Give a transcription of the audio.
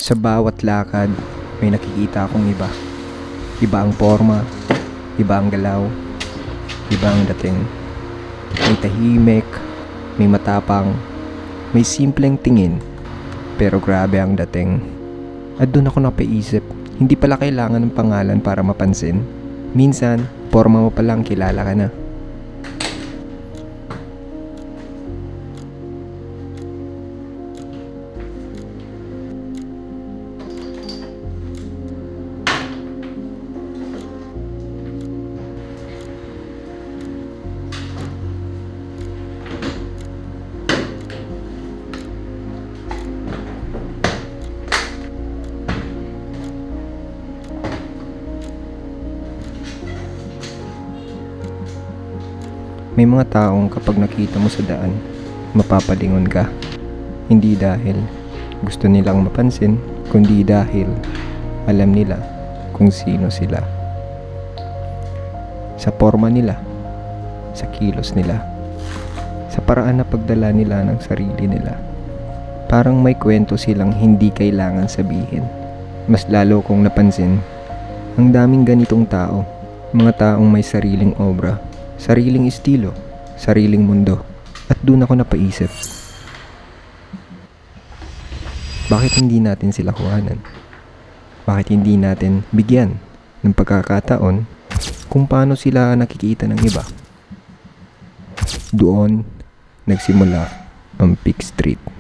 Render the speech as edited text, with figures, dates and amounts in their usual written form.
Sa bawat lakad, may nakikita akong iba. Iba ang forma, iba ang galaw, iba ang dating. May tahimik, may matapang, may simpleng tingin, pero grabe ang dating. At doon ako napaisip, hindi pala kailangan ng pangalan para mapansin. Minsan, forma mo palang kilala ka na. May mga taong kapag nakita mo sa daan, mapapalingon ka. Hindi dahil gusto nilang mapansin, kundi dahil alam nila kung sino sila. Sa forma nila, sa kilos nila, sa paraan na pagdala nila ng sarili nila. Parang may kwento silang hindi kailangan sabihin. Mas lalo kong napansin, ang daming ganitong tao, mga taong may sariling obra, sariling estilo, sariling mundo. At doon ako napaisip, bakit hindi natin sila kuhanan? Bakit hindi natin bigyan ng pagkakataon kung paano sila nakikita ng iba? Doon nagsimula ang Pick Street.